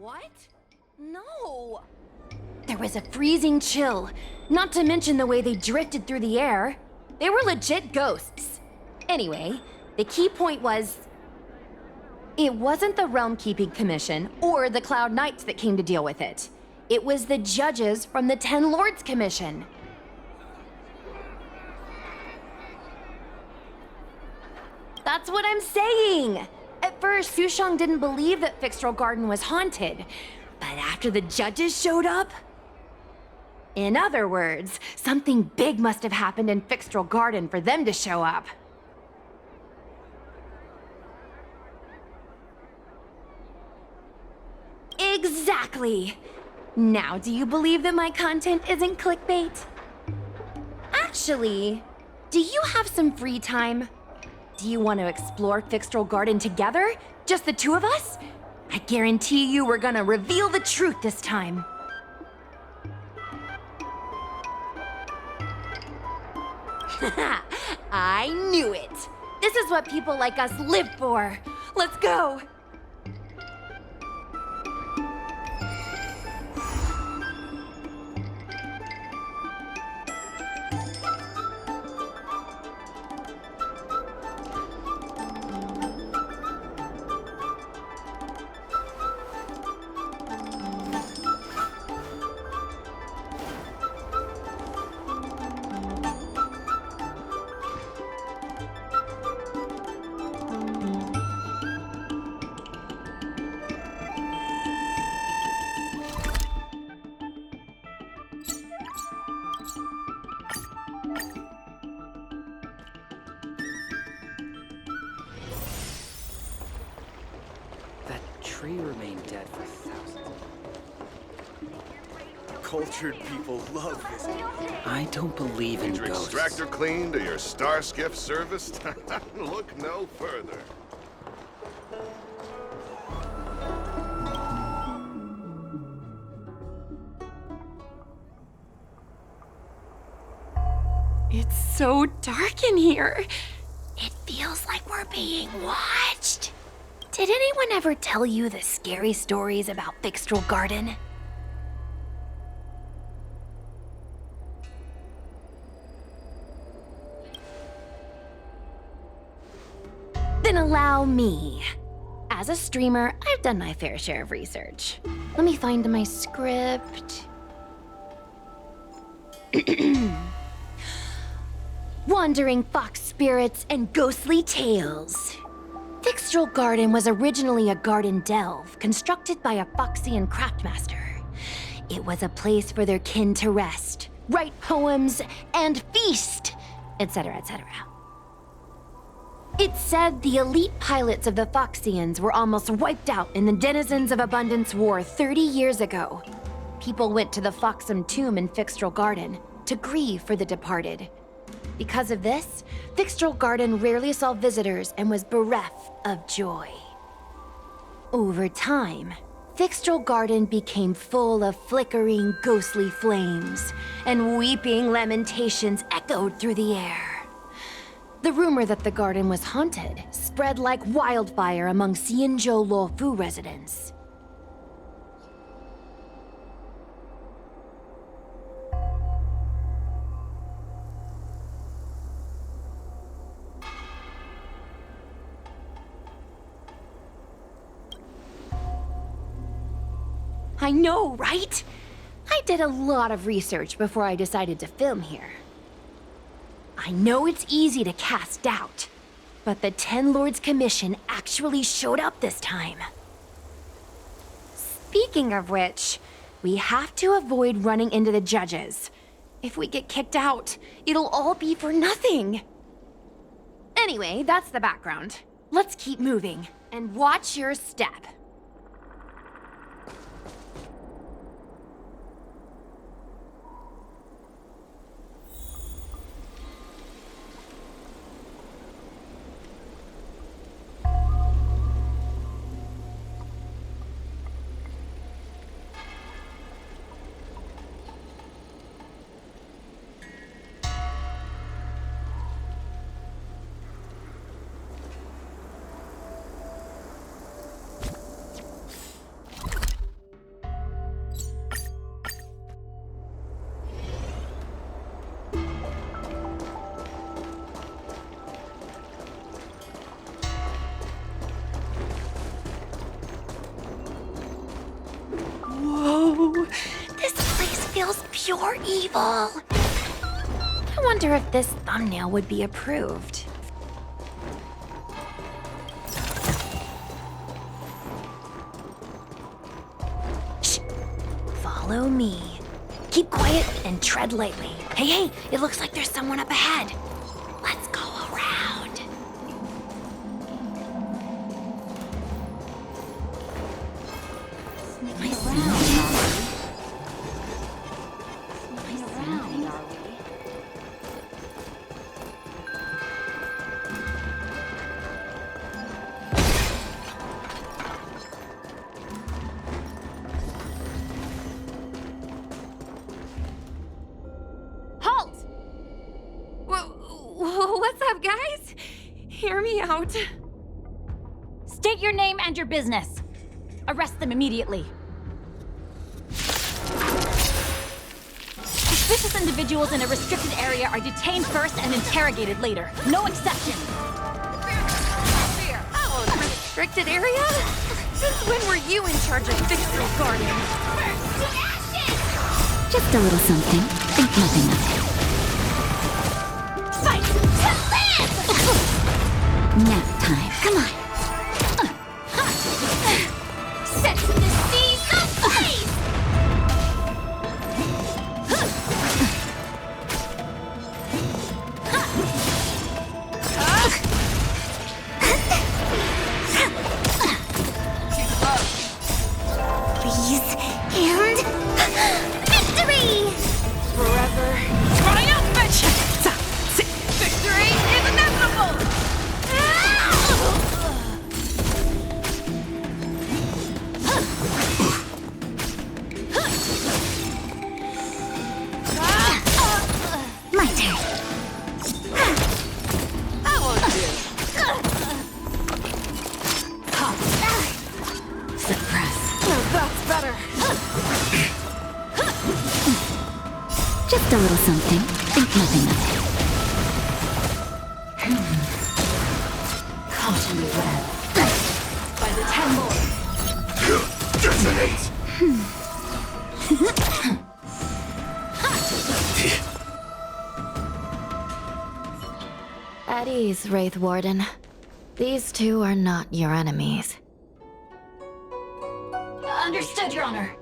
What? No! There was a freezing chill, not to mention the way they drifted through the air. They were legit ghosts. Anyway, the key point was... it wasn't the Realm Keeping Commission or the Cloud Knights that came to deal with it. It was the judges from the Ten Lords Commission. That's what I'm saying! At first, Sushang didn't believe that Fixtral Garden was haunted, but after the judges showed up... in other words, something big must have happened in Fixtral Garden for them to show up. Exactly! Now, do you believe that my content isn't clickbait? Actually, do you have some free time? Do you want to explore Fixtral Garden together? Just the two of us? I guarantee you we're gonna reveal the truth this time. I knew it! This is what people like us live for! Let's go! Tree remained dead for thousands. Cultured people love visiting. I don't believe in Your ghosts. extractor cleaned or your star skiff serviced? Look no further. It's so dark in here. It feels like we're being watched. Did anyone ever tell you the scary stories about Fixtral Garden? Then allow me. As a streamer, I've done my fair share of research. Let me find my script. Wandering fox spirits and ghostly tales. Fixtral Garden was originally a garden delve constructed by a Foxian craftmaster. It was a place for their kin to rest, write poems, and feast, etc., etc. It's said the elite pilots of the Foxians were almost wiped out in the Denizens of Abundance War 30 years ago. People went to the Foxum tomb in Fixtral Garden to grieve for the departed. Because of this, Fixtral Garden rarely saw visitors and was bereft of joy. Over time, Fixtral Garden became full of flickering, ghostly flames, and weeping lamentations echoed through the air. The rumor that the garden was haunted spread like wildfire among Xianzhou Luofu residents. I know, right? I did a lot of research before I decided to film here. I know it's easy to cast doubt, but the Ten Lords Commission actually showed up this time. Speaking of which, we have to avoid running into the judges. If we get kicked out, it'll all be for nothing. Anyway, that's the background. Let's keep moving, and watch your step. Whoa! This place feels pure evil! I wonder if this thumbnail would be approved. Shh! Follow me. Keep quiet and tread lightly. Hey, hey! It looks like there's someone up ahead. Let's go around. Halt! What's up, guys? Hear me out. State your name and your business. Arrest them immediately. Suspicious individuals in a restricted area are detained first and interrogated later. No exception. Oh, restricted area? Since when were you in charge of Fixtral Garden? Just a little something. Think nothing of it. Fight! Nap time. Come on. Set the seas ablaze! Please. And... victory! Forever. Triumphant! Victory is inevitable! My turn. That won't do. Suppress. That's better. Just a little something. Think nothing of it. Caught in the web. By the 10 lords. Detonate! At ease, Wraith Warden. These two are not your enemies. Understood, Your Honor.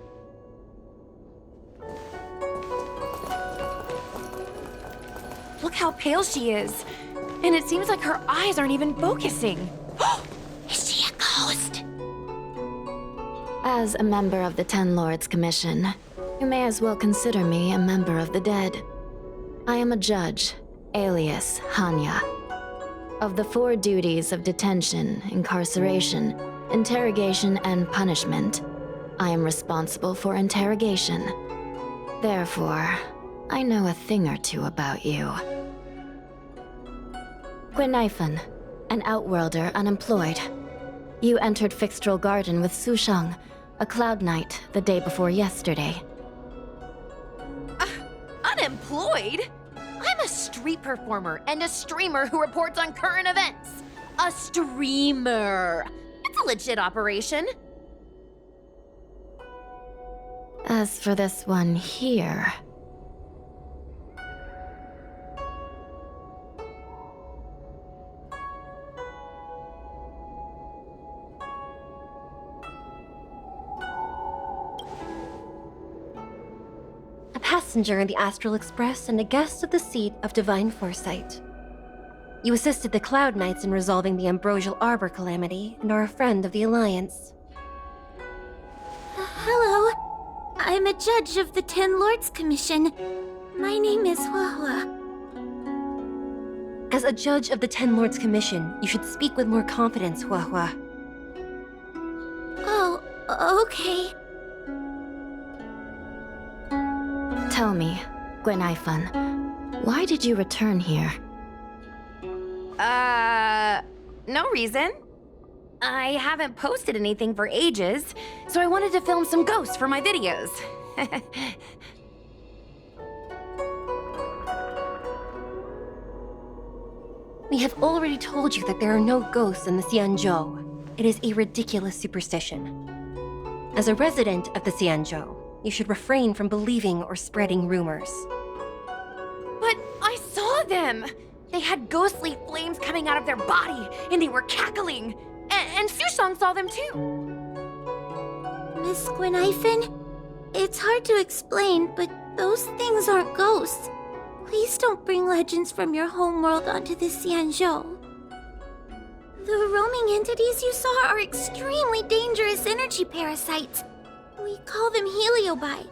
Look how pale she is. And it seems like her eyes aren't even focusing. Is she a ghost? As a member of the Ten Lords Commission, you may as well consider me a member of the dead. I am a judge, alias Hanya. Of the 4 duties of detention, incarceration, interrogation, and punishment, I am responsible for interrogation. Therefore, I know a thing or two about you. Guinaifen, an outworlder unemployed. You entered Fixtral Garden with Sushang, a Cloud Knight, the day before yesterday. Unemployed? I'm a street performer and a streamer who reports on current events. A streamer. It's a legit operation. As for this one here... a passenger in the Astral Express and a guest of the seat of Divine Foresight. You assisted the Cloud Knights in resolving the Ambrosial Arbor calamity and are a friend of the Alliance. Hello. I'm a judge of the Ten Lords Commission. My name is Huahua. As a judge of the Ten Lords Commission, you should speak with more confidence, Huahua. Oh, okay. Tell me, Guinaifen, why did you return here? No reason. I haven't posted anything for ages, so I wanted to film some ghosts for my videos. We have already told you that there are no ghosts in the Xianzhou. It is a ridiculous superstition. As a resident of the Xianzhou, you should refrain from believing or spreading rumors. But I saw them! They had ghostly flames coming out of their body, and they were cackling! And Sushang saw them too! Miss Gwenhyphen, it's hard to explain, but those things aren't ghosts. Please don't bring legends from your homeworld onto the Xianzhou. The roaming entities you saw are extremely dangerous energy parasites. We call them heliobi.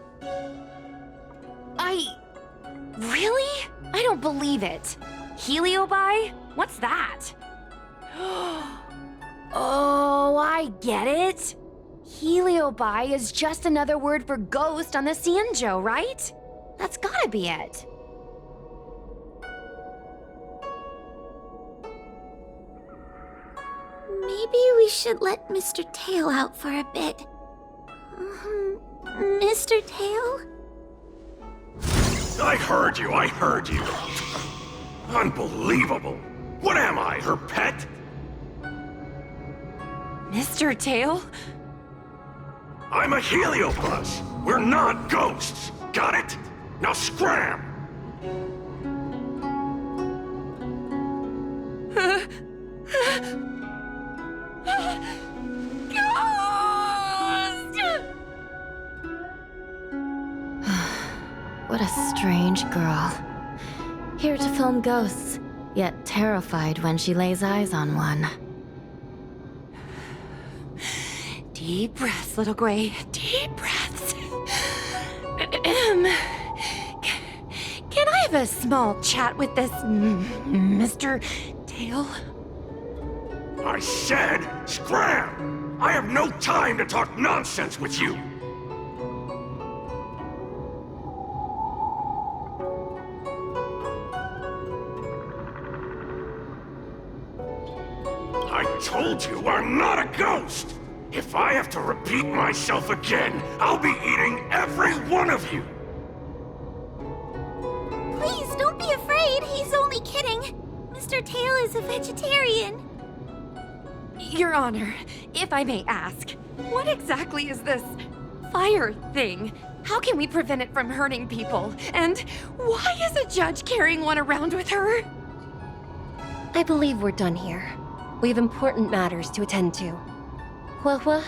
Really? I don't believe it. Heliobi? What's that? Oh, I get it. Heliobi is just another word for ghost on the Xianzhou, right? That's gotta be it. Maybe we should let Mr. Tail out for a bit. Mr. Tail? I heard you. Unbelievable. What am I, her pet? Mr. Tail? I'm a heliobus. We're not ghosts. Got it? Now scram! What a strange girl. Here to film ghosts, yet terrified when she lays eyes on one. Deep breaths, little Gray. Deep breaths. Can I have a small chat with this Mr. Tail? I said scram! I have no time to talk nonsense with you! I told you I'm not a ghost! If I have to repeat myself again, I'll be eating every one of you! Please, don't be afraid. He's only kidding. Mr. Tail is a vegetarian. Your Honor, if I may ask, what exactly is this fire thing? How can we prevent it from hurting people? And why is a judge carrying one around with her? I believe we're done here. We have important matters to attend to. Hua,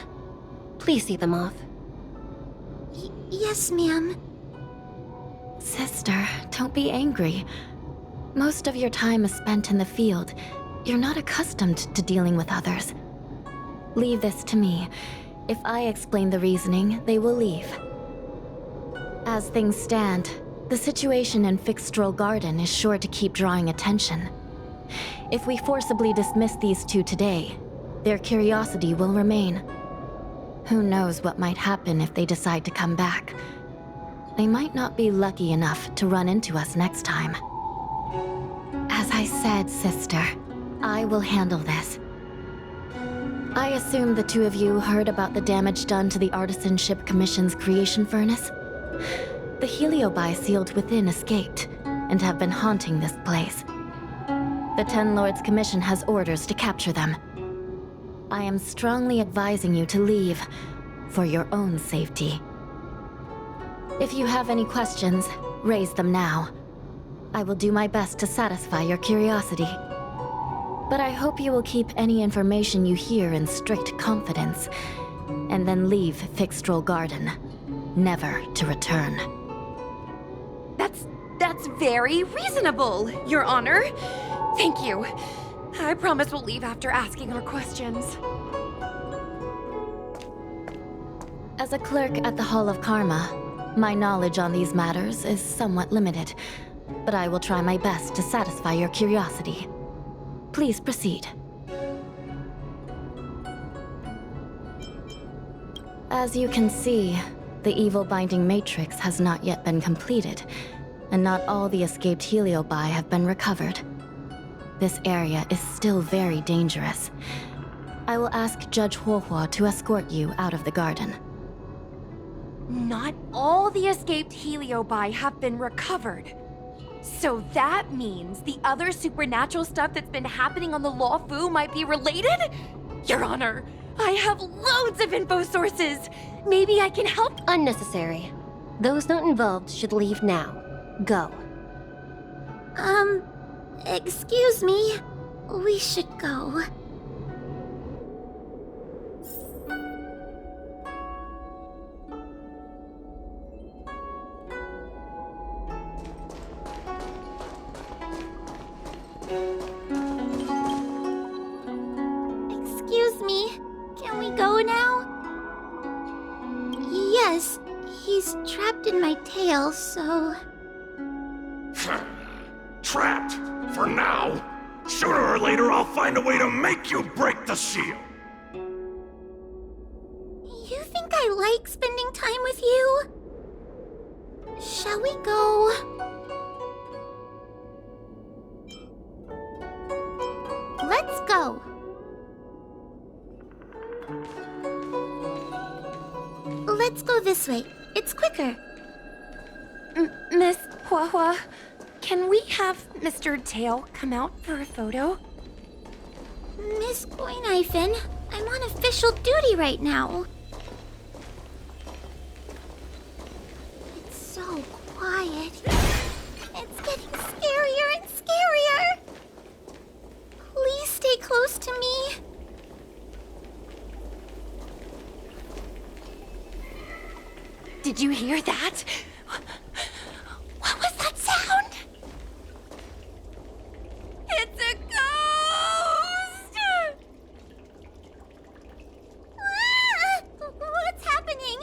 please see them off. Yes, ma'am. Sister, don't be angry. Most of your time is spent in the field. You're not accustomed to dealing with others. Leave this to me. If I explain the reasoning, they will leave. As things stand, the situation in Fixstrol Garden is sure to keep drawing attention. If we forcibly dismiss these two today, their curiosity will remain. Who knows what might happen if they decide to come back. They might not be lucky enough to run into us next time. As I said, sister, I will handle this. I assume the two of you heard about the damage done to the Artisanship Commission's creation furnace? The heliobi sealed within escaped, and have been haunting this place. The Ten Lords Commission has orders to capture them. I am strongly advising you to leave, for your own safety. If you have any questions, raise them now. I will do my best to satisfy your curiosity. But I hope you will keep any information you hear in strict confidence, and then leave Fixstrol Garden, never to return. That's very reasonable, Your Honor. Thank you. I promise we'll leave after asking our questions. As a clerk at the Hall of Karma, my knowledge on these matters is somewhat limited, but I will try my best to satisfy your curiosity. Please proceed. As you can see, the evil binding matrix has not yet been completed, and not all the escaped heliobi have been recovered. This area is still very dangerous. I will ask Judge Huohuo to escort you out of the garden. Not all the escaped heliobi have been recovered. So that means the other supernatural stuff that's been happening on the Luofu might be related? Your Honor, I have loads of info sources! Maybe I can help. Unnecessary. Those not involved should leave now. Go. Excuse me. We should go. Excuse me. Can we go now? Yes, he's trapped in my tail, so... Trapped. For now. Sooner or later, I'll find a way to make you break the seal. You think I like spending time with you? Shall we go? Let's go. Let's go this way. It's quicker. Miss Hua, can we have Mr. Tail come out for a photo? Miss Goinhyphen, I'm on official duty right now. It's so quiet. It's getting scarier and scarier. Please stay close to me. Did you hear that? What was that sound? It's a ghost! What's happening?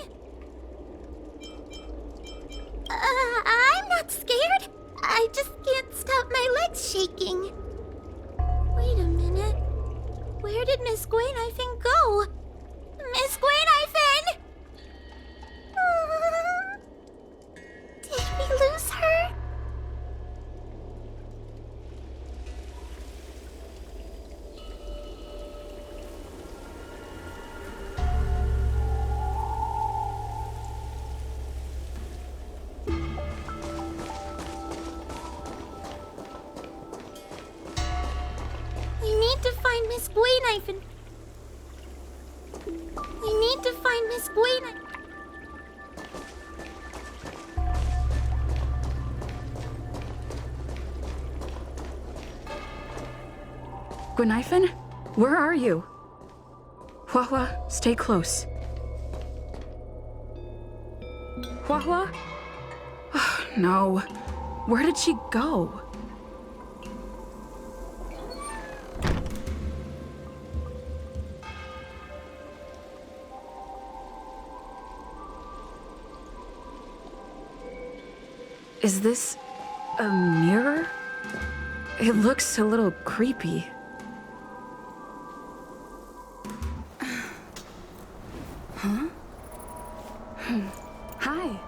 I'm not scared. I just can't stop my legs shaking. Wait a minute. Where did Miss Goinhyphen go? Miss Goinhyphen! Did we lose her? We need to find Miss Goinhyphen. We need to find Miss Goinhyphen. Goinhyphen? Where are you? Hua, stay close. Hua? Oh, no. Where did she go? Is this a mirror? It looks a little creepy. Huh? Hi.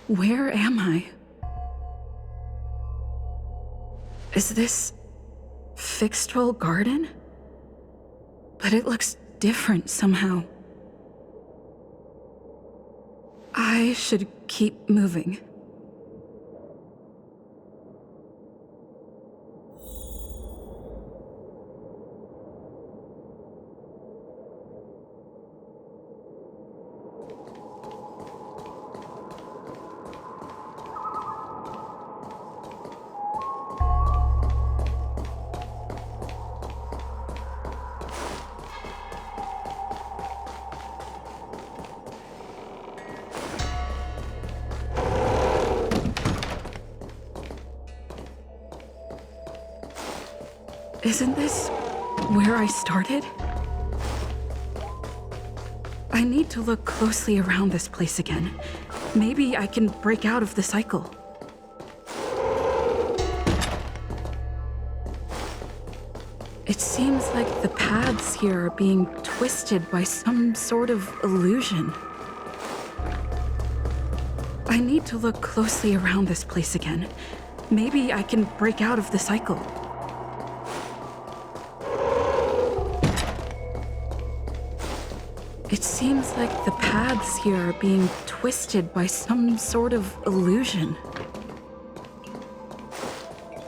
Where am I? Is this Fixtral Garden? But it looks different somehow. I should keep moving. Isn't this where I started? I need to look closely around this place again. Maybe I can break out of the cycle. It seems like the paths here are being twisted by some sort of illusion. I need to look closely around this place again. Maybe I can break out of the cycle. It seems like the paths here are being twisted by some sort of illusion.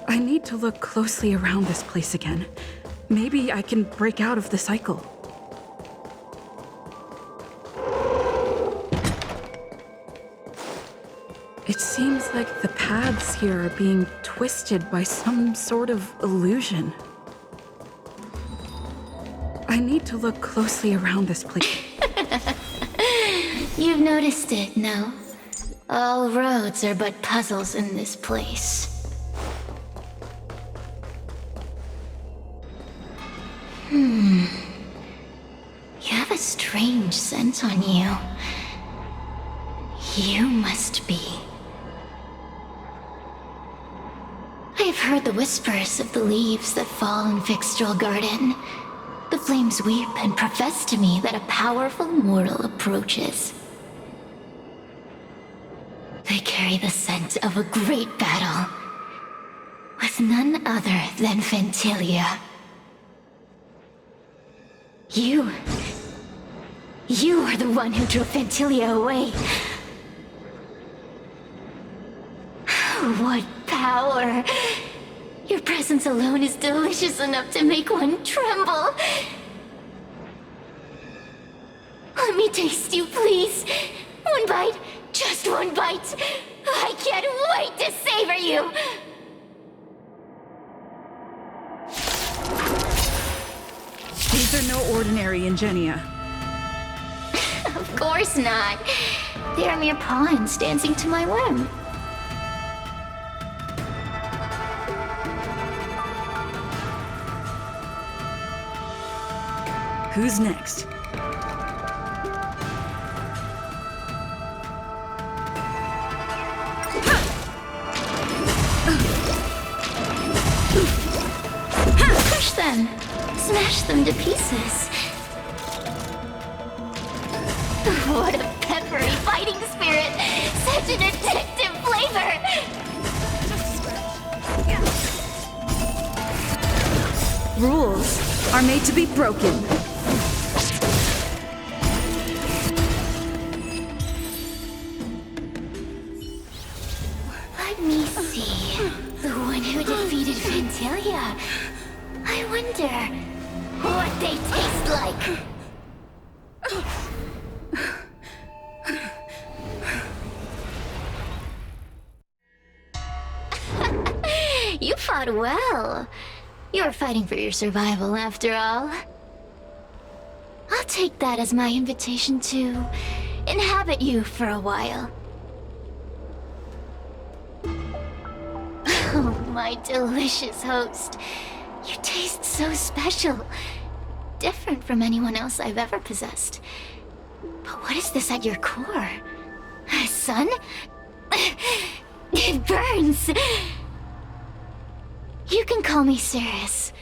I need to look closely around this place again. Maybe I can break out of the cycle. It seems like the paths here are being twisted by some sort of illusion. I need to look closely around this place. You've noticed it, no? All roads are but puzzles in this place. You have a strange scent on you. You must be. I have heard the whispers of the leaves that fall in Fixtral Garden. The flames weep and profess to me that a powerful mortal approaches. They carry the scent of a great battle, with none other than Ventilia. You are the one who drove Ventilia away. What power! Your presence alone is delicious enough to make one tremble. Let me taste you, please. One bite, just one bite. I can't wait to savor you. These are no ordinary Ingenia. Of course not. They are mere pawns dancing to my whim. Who's next? Push them. Smash them to pieces. What a peppery fighting spirit! Such an addictive flavor! Rules are made to be broken. Let me see. The one who defeated Ventilia. I wonder what they taste like. You fought well. You were fighting for your survival, after all. I'll take that as my invitation to inhabit you for a while. Oh, my delicious host. You taste so special. Different from anyone else I've ever possessed. But what is this at your core? A sun? It burns! You can call me Cirrus.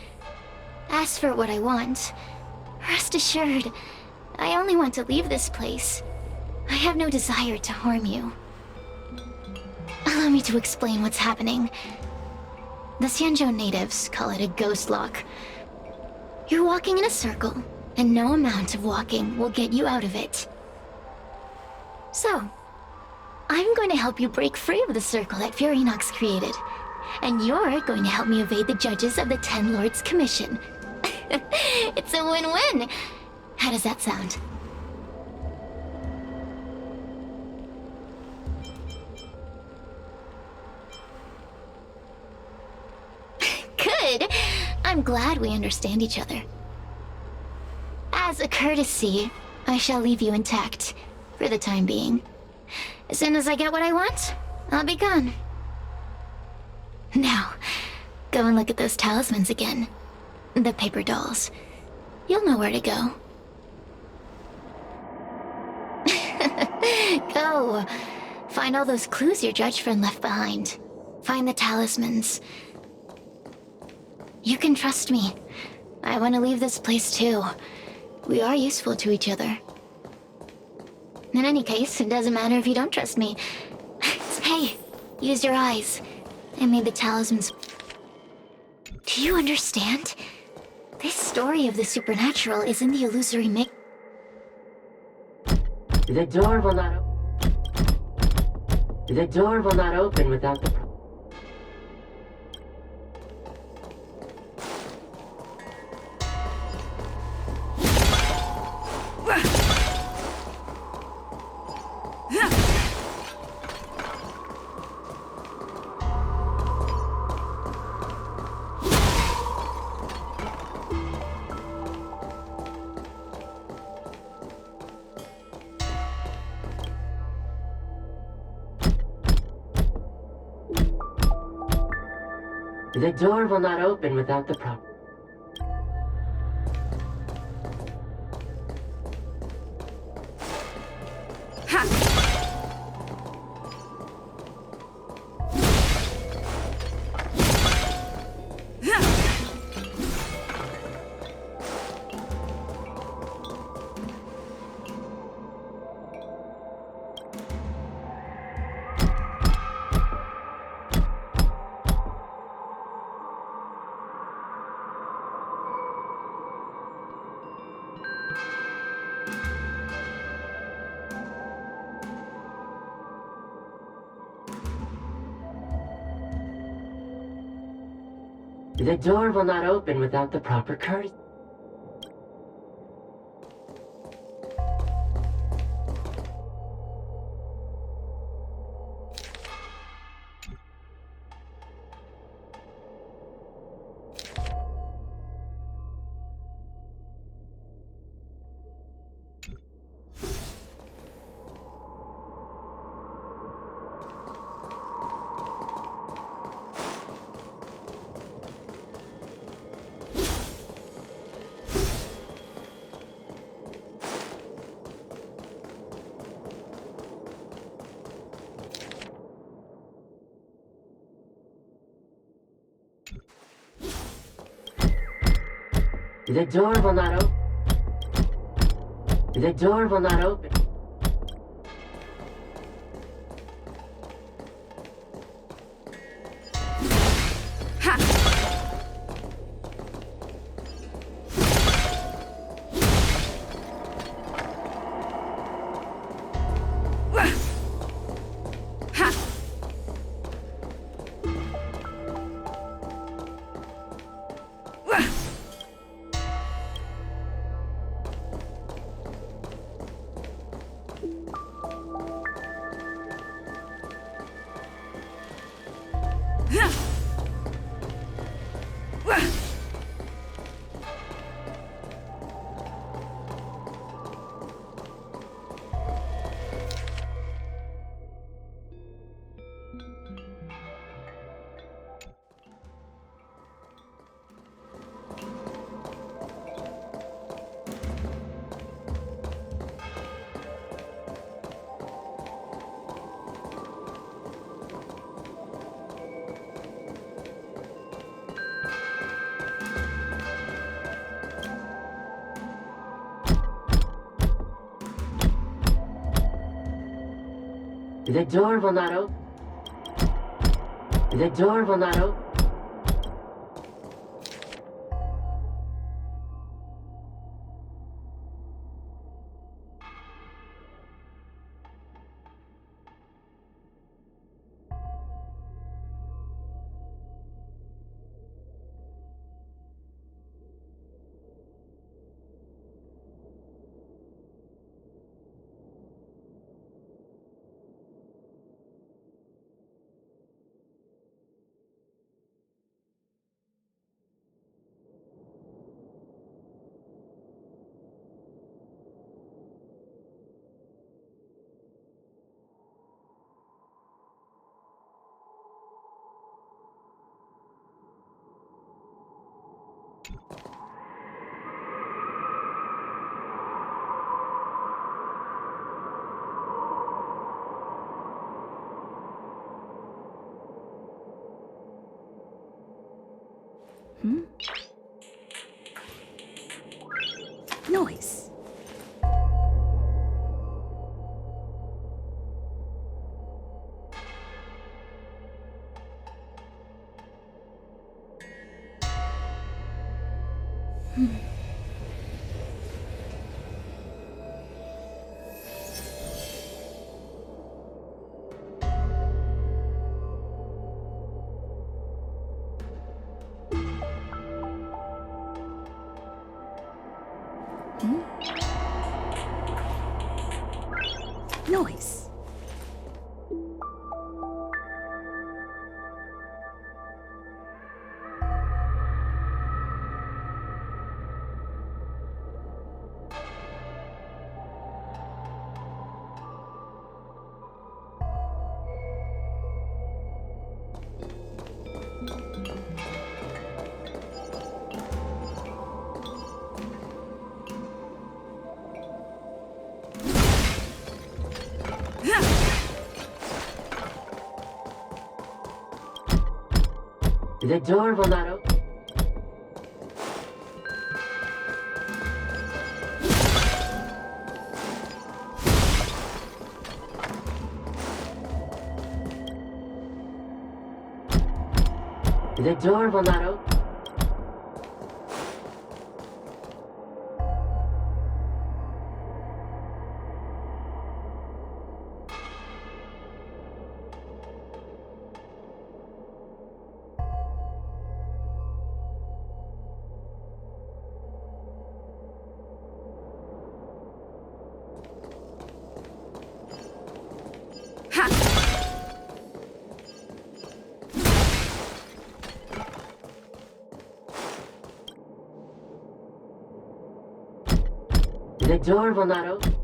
Ask for what I want. Rest assured, I only want to leave this place. I have no desire to harm you. Allow me to explain what's happening. The Xianzhou natives call it a ghost lock. You're walking in a circle, and no amount of walking will get you out of it. So, I'm going to help you break free of the circle that Furinox created. And you're going to help me evade the judges of the Ten Lords Commission. It's a win-win. How does that sound? Good. I'm glad we understand each other. As a courtesy, I shall leave you intact, for the time being. As soon as I get what I want, I'll be gone. Now, go and look at those talismans again. The paper dolls. You'll know where to go. Go. Find all those clues your judge friend left behind. Find the talismans. You can trust me. I want to leave this place too. We are useful to each other. In any case, it doesn't matter if you don't trust me. Hey, use your eyes. I made the talismans. Do you understand? This story of the supernatural is in the illusory The door will not The door will not open without the... The door will not open without the proper... The door will not open without the proper courtesy. The door will not open. The door will not open. The door will not open. The door will not open. Noise. Noise. The door will not open. The door will not open. The door will not open.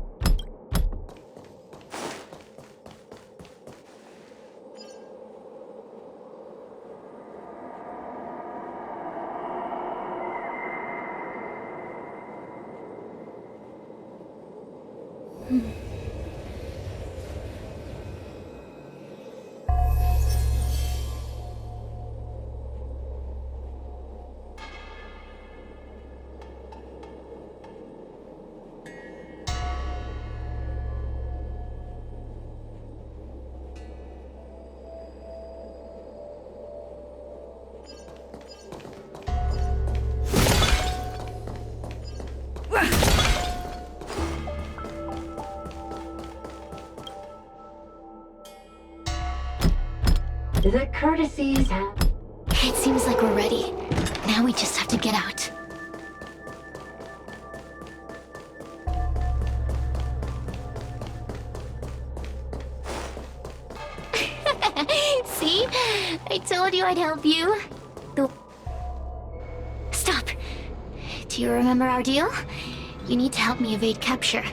The courtesies have... It seems like we're ready. Now we just have to get out. See? I told you I'd help you. Stop. Do you remember our deal? You need to help me evade capture.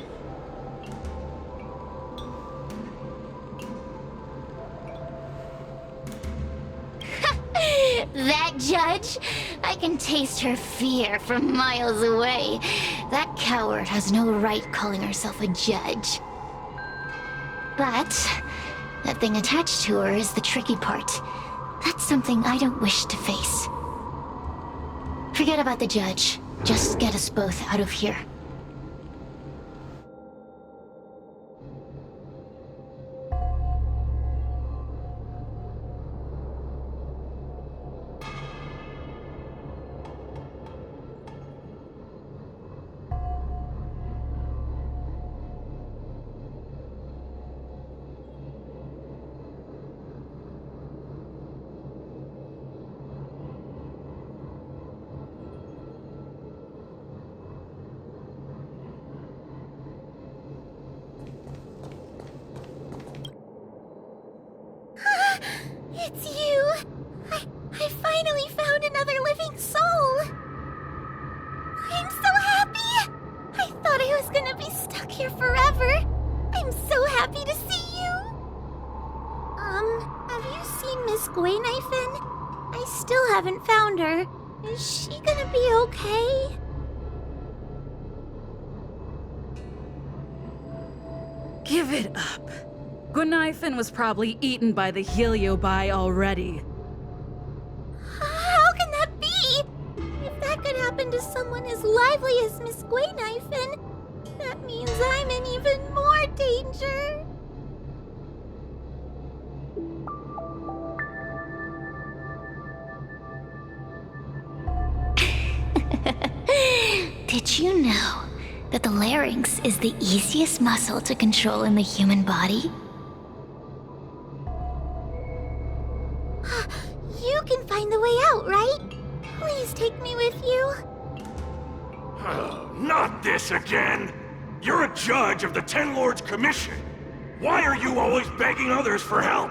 That judge? I can taste her fear from miles away. That coward has no right calling herself a judge. But that thing attached to her is the tricky part. That's something I don't wish to face. Forget about the judge. Just get us both out of here. It's you! I finally found another living soul! I'm so happy! I thought I was gonna be stuck here forever! I'm so happy to see you! Have you seen Miss Gwaynifin? I still haven't found her. Is she gonna be okay? Give it up. Gwaynifin was probably eaten by the Heliobi already. How can that be? If that could happen to someone as lively as Miss Gwaynifin, that means I'm in even more danger. Did you know that the larynx is the easiest muscle to control in the human body? You can find the way out, right? Please take me with you. Not this again! You're a judge of the Ten Lords Commission. Why are you always begging others for help?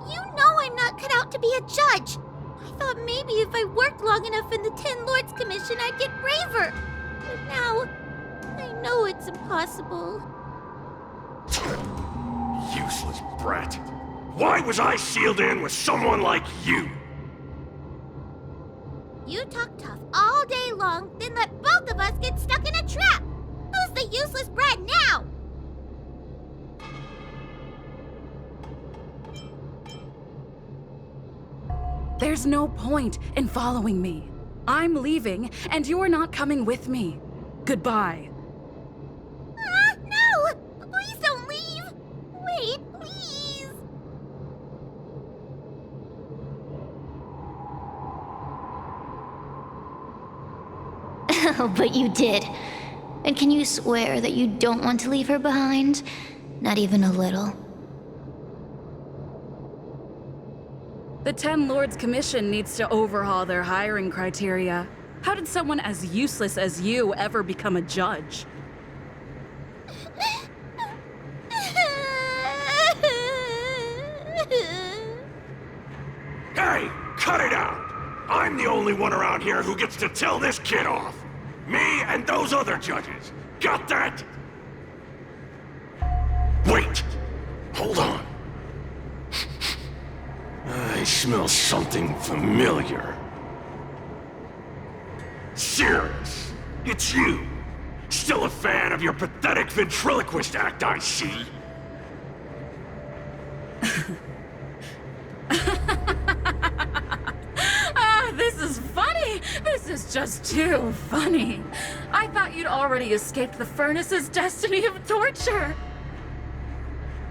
You know I'm not cut out to be a judge. I thought maybe if I worked long enough in the Ten Lords Commission, I'd get braver. But now, I know it's impossible. Useless brat. Why was I sealed in with someone like you? You talk tough all day long, then let both of us get stuck in a trap. Who's the useless brat now? There's no point in following me. I'm leaving, and you're not coming with me. Goodbye. No! Please don't leave! Wait, please! Oh, but you did. And can you swear that you don't want to leave her behind? Not even a little. The Ten Lords Commission needs to overhaul their hiring criteria. How did someone as useless as you ever become a judge? Hey, cut it out! I'm the only one around here who gets to tell this kid off. Me and those other judges. Got that? Wait! Hold on. I smell something familiar. Sirius, it's you. Still a fan of your pathetic ventriloquist act, I see. This is funny! This is just too funny. I thought you'd already escaped the furnace's destiny of torture.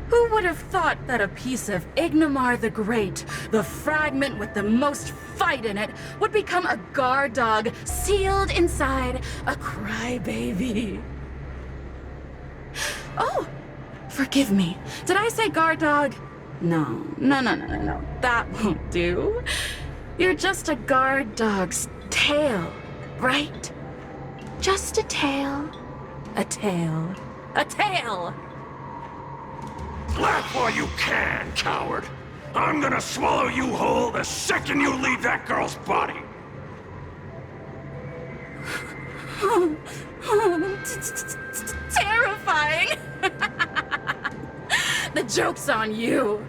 Who would have thought that a piece of Ignomar the Great, the fragment with the most fight in it, would become a guard dog sealed inside a crybaby? Oh, forgive me. Did I say guard dog? No. That won't do. You're just a guard dog's tail, right? Just a tail. A tail. A tail! Laugh while you can, coward. I'm gonna swallow you whole the second you leave that girl's body. Terrifying! The joke's on you.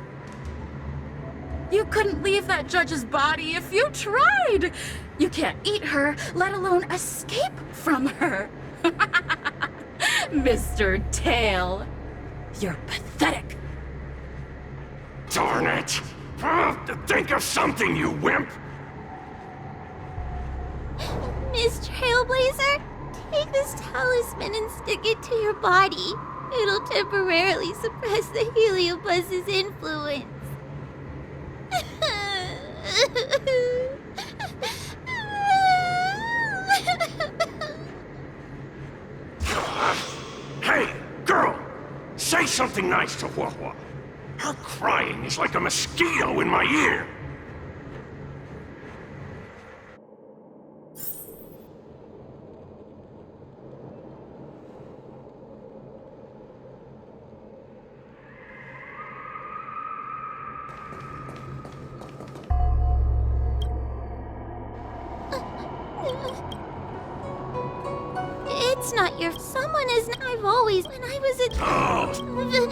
You couldn't leave that judge's body if you tried. You can't eat her, let alone escape from her. Mr. Tail, you're pathetic. Darn it! Think of something, you wimp! Miss Trailblazer, take this talisman and stick it to your body. It'll temporarily suppress the heliobuzz's influence. Hey, girl! Say something nice to Huahua. Her crying is like a mosquito in my ear. It's not your... Someone is... I've always... When I was a... Oh, Who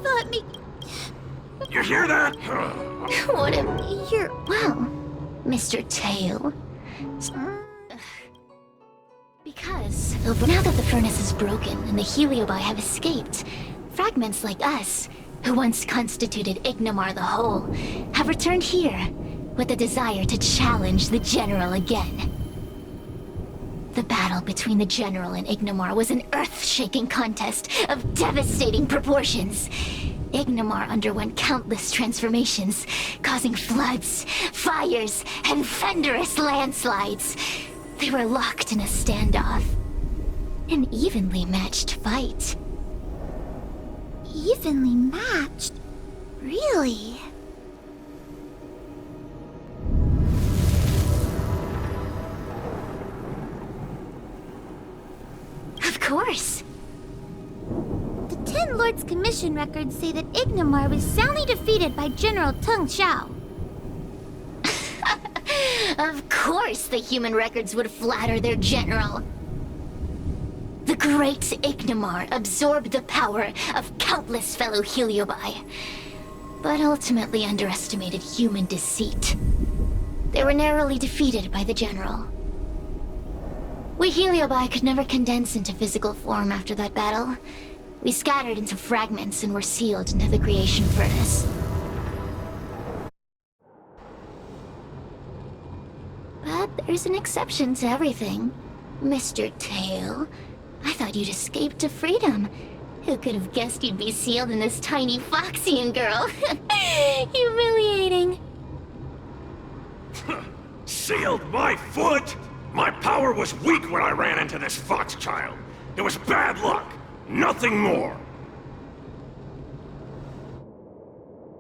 thought me... you hear that? What a... You're... Well, Mr. Tail. Because now that the furnace is broken and the heliobi have escaped, fragments like us, who once constituted Ignomar the Whole, have returned here with the desire to challenge the General again. The battle between the General and Ignomar was an earth-shaking contest of devastating proportions. Ignomar underwent countless transformations, causing floods, fires, and thunderous landslides. They were locked in a standoff. An evenly matched fight. Evenly matched? Really? Of course. Lord's Commission records say that Ignomar was soundly defeated by General Tung Xiao. Of course the human records would flatter their general. The great Ignomar absorbed the power of countless fellow Heliobi, but ultimately underestimated human deceit. They were narrowly defeated by the general. We Heliobi could never condense into physical form after that battle. We scattered into fragments and were sealed into the creation furnace. But there's an exception to everything. Mr. Tail, I thought you'd escaped to freedom. Who could have guessed you'd be sealed in this tiny Foxian girl? Humiliating. Sealed my foot? My power was weak when I ran into this fox child. It was bad luck. Nothing more.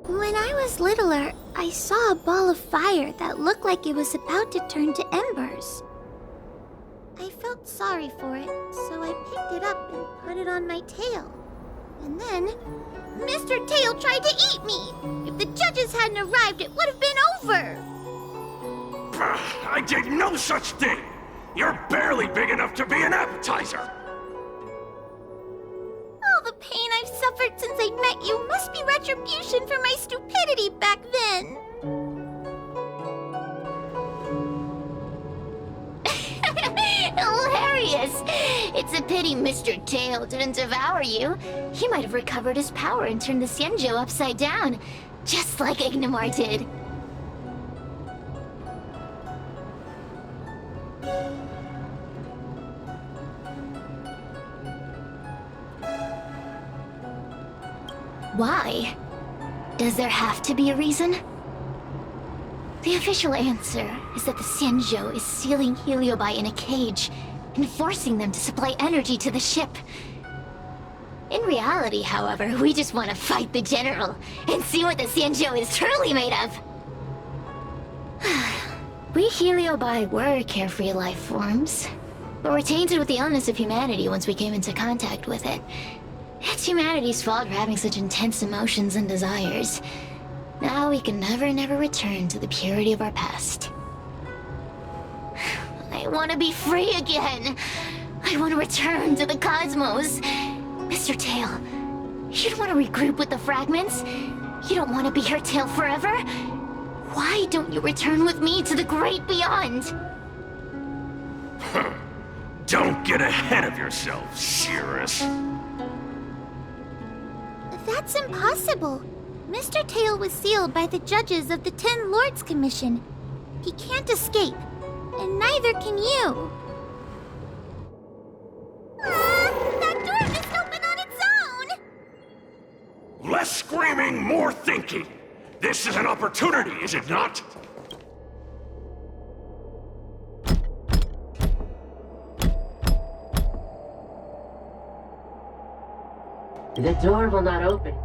When I was littler, I saw a ball of fire that looked like it was about to turn to embers. I felt sorry for it, so I picked it up and put it on my tail. And then, Mr. Tail tried to eat me! If the judges hadn't arrived, it would have been over! I did no such thing! You're barely big enough to be an appetizer! All the pain I've suffered since I met you must be retribution for my stupidity back then! Hilarious! It's a pity Mr. Tail didn't devour you. He might have recovered his power and turned the Xianzhou upside down, just like Ignomar did. Why? Does there have to be a reason? The official answer is that the Xianzhou is sealing Heliobi in a cage and forcing them to supply energy to the ship. In reality, however, we just want to fight the general and see what the Xianzhou is truly made of. We Heliobi were carefree life forms, but were tainted with the illness of humanity once we came into contact with it. It's humanity's fault for having such intense emotions and desires. Now we can never return to the purity of our past. I want to be free again. I want to return to the cosmos. Mr. Tail, you don't want to regroup with the fragments? You don't want to be her tail forever? Why don't you return with me to the great beyond? Don't get ahead of yourself, Shearus. That's impossible. Mr. Tail was sealed by the judges of the 10 Lords Commission. He can't escape, and neither can you. That door just opened on its own! Less screaming, more thinking. This is an opportunity, is it not? The door will not open.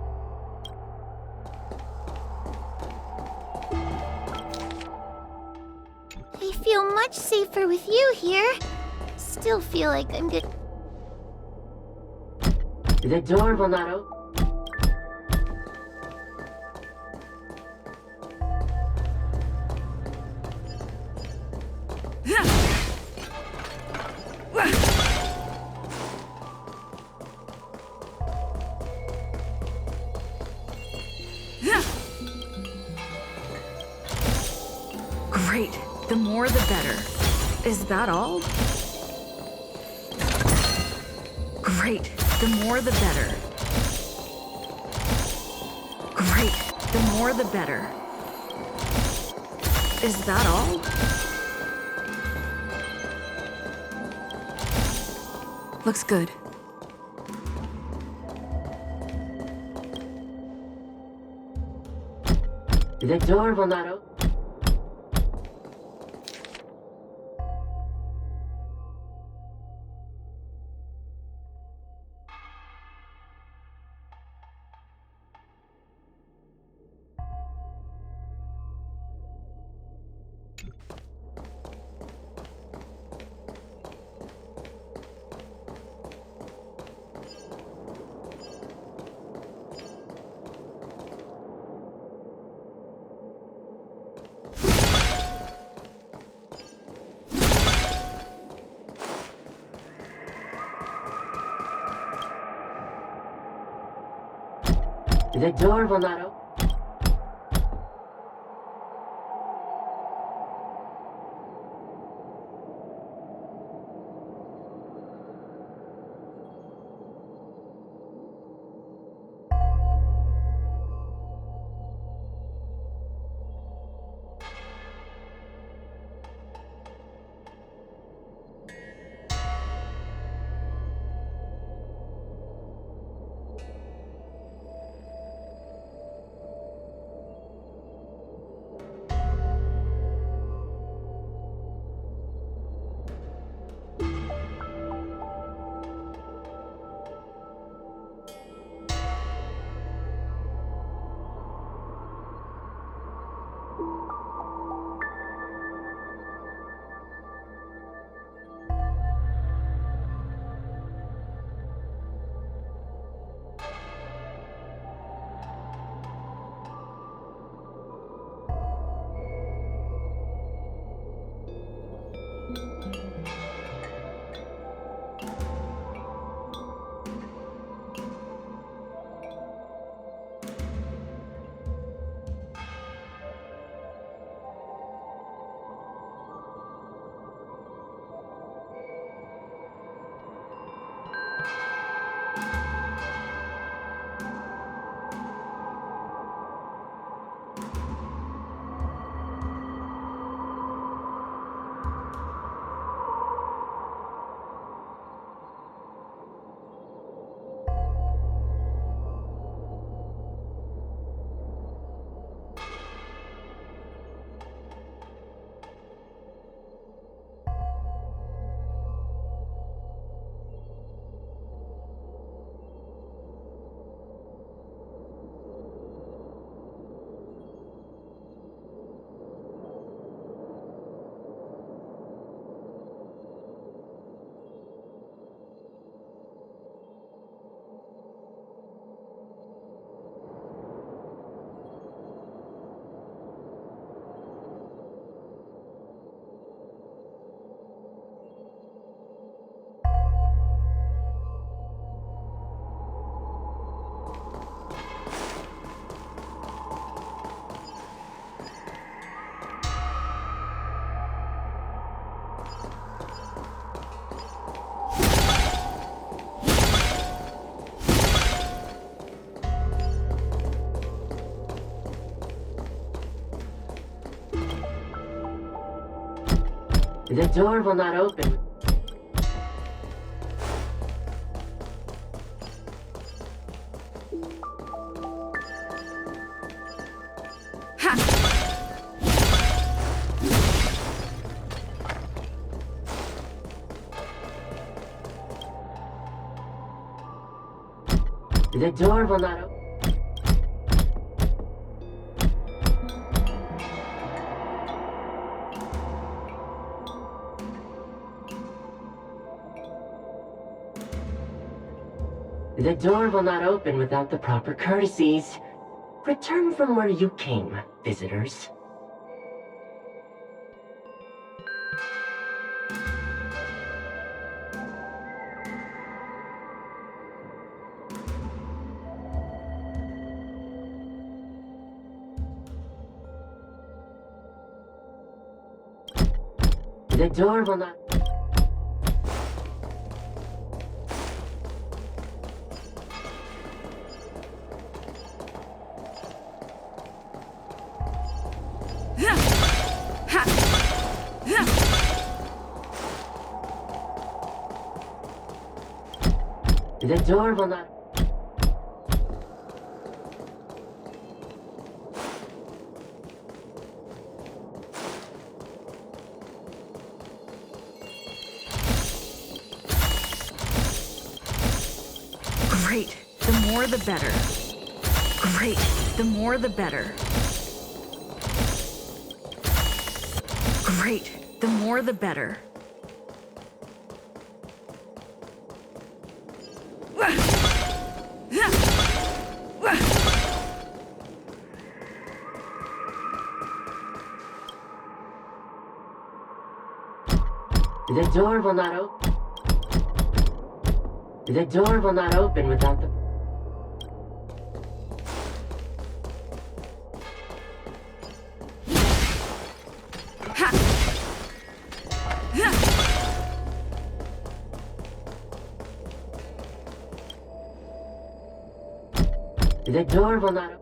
I feel much safer with you here. Still feel like I'm good. The door will not open. Great. The more the better. Is that all? Great. The more the better. Great. The more the better. Is that all? Looks good. The door will not open. The door will not open. The door will not open. The door will not open. The door will not open without the proper courtesies. Return from where you came, visitors. The door will not... The door will not... Great. The more the better. Great. The more the better. Great. The more the better. The door will not open. The door will not open without the... The door will not open.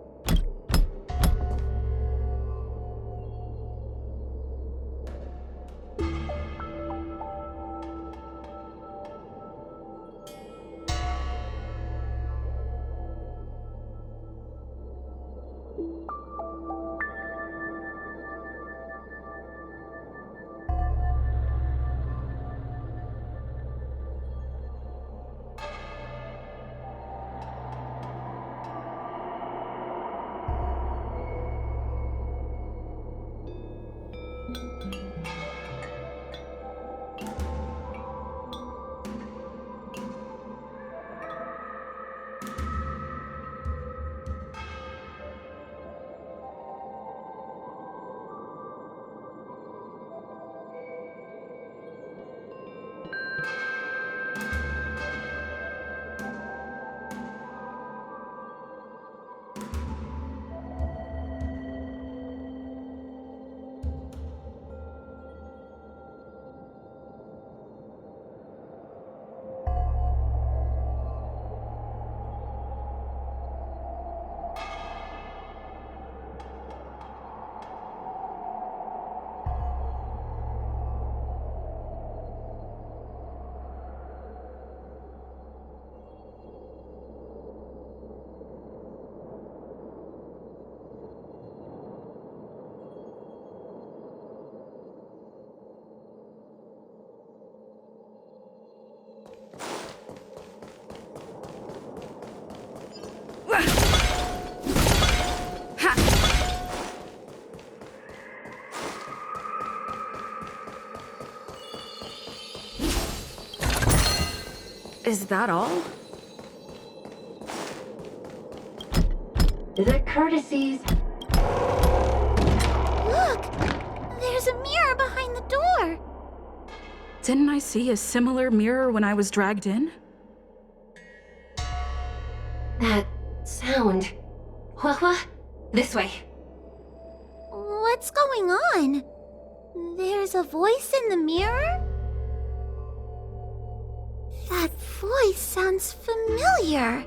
Is that all? The courtesies. Look! There's a mirror behind the door! Didn't I see a similar mirror when I was dragged in? That sound. What? This way. What's going on? There's a voice in the mirror? That voice sounds familiar.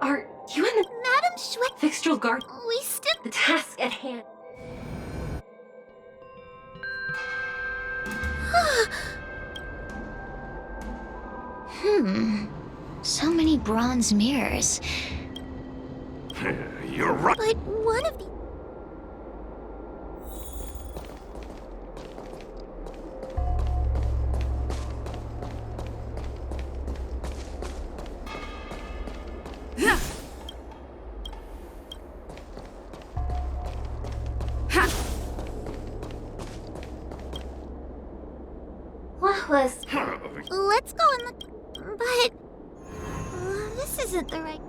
Are you in the Madam Schweck, Fixtral Guard? we still... The task at hand. So many bronze mirrors. You're right. But one of the... What was... Let's go and look... But... this isn't the right...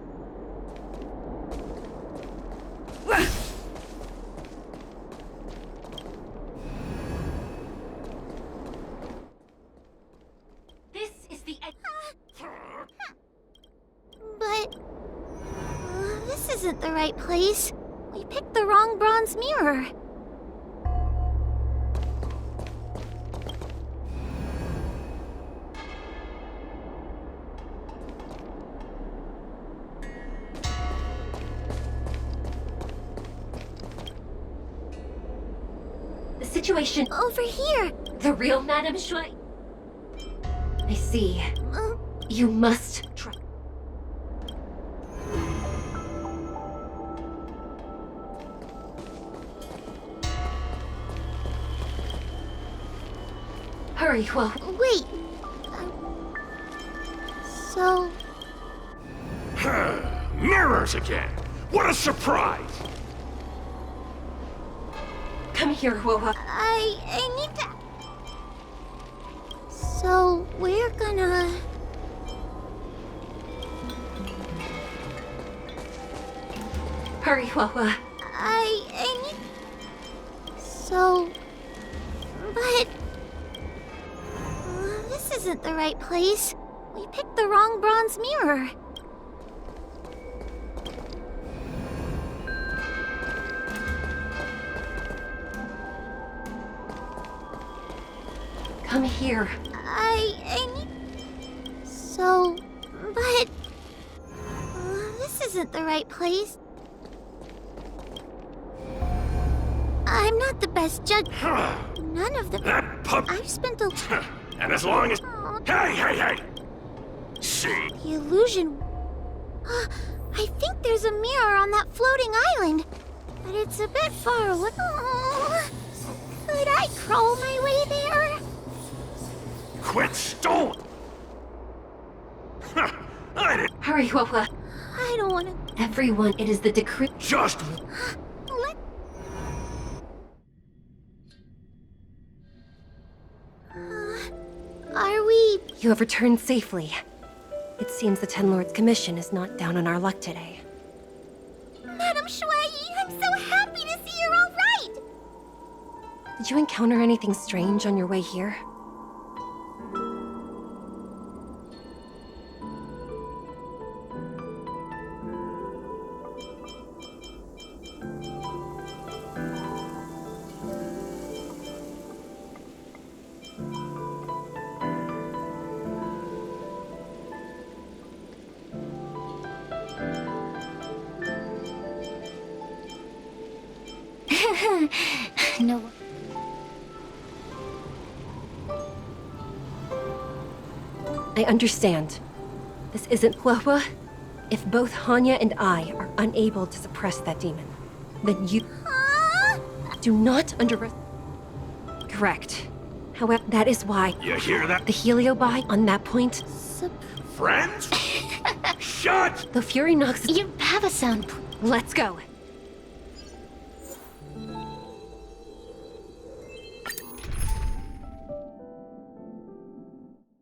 This is the... But... this isn't the right place. We picked the wrong bronze mirror. The situation... Over here. The real Madame Shui... I see. You must try... Hurry, well... Wait. So... Mirrors again! What a surprise! Come here, Woa. I need to... gonna... Hurry, Wawa. I need... So... But... this isn't the right place. We picked the wrong bronze mirror. Come here. I need... So... But... this isn't the right place. I'm not the best judge. None of the... That pup. I've spent a... And as long as... Hey! See? The illusion... I think there's a mirror on that floating island. But it's a bit far away. Could I crawl my way there? Quit stalling! I didn't... Hurry, Wawa. I don't want to... Everyone, it is the decree. Just... Let... Are we... You have returned safely. It seems the Ten Lords' commission is not down on our luck today. Madam Shuai, I'm so happy to see you're all right! Did you encounter anything strange on your way here? No. I understand. This isn't Wawa. If both Hanya and I are unable to suppress that demon, then you do not underestimate. Correct. However, that is why You hear that? the Heliobi on that point, Friends? Shut! the Fury knocks. You have a sound. Let's go.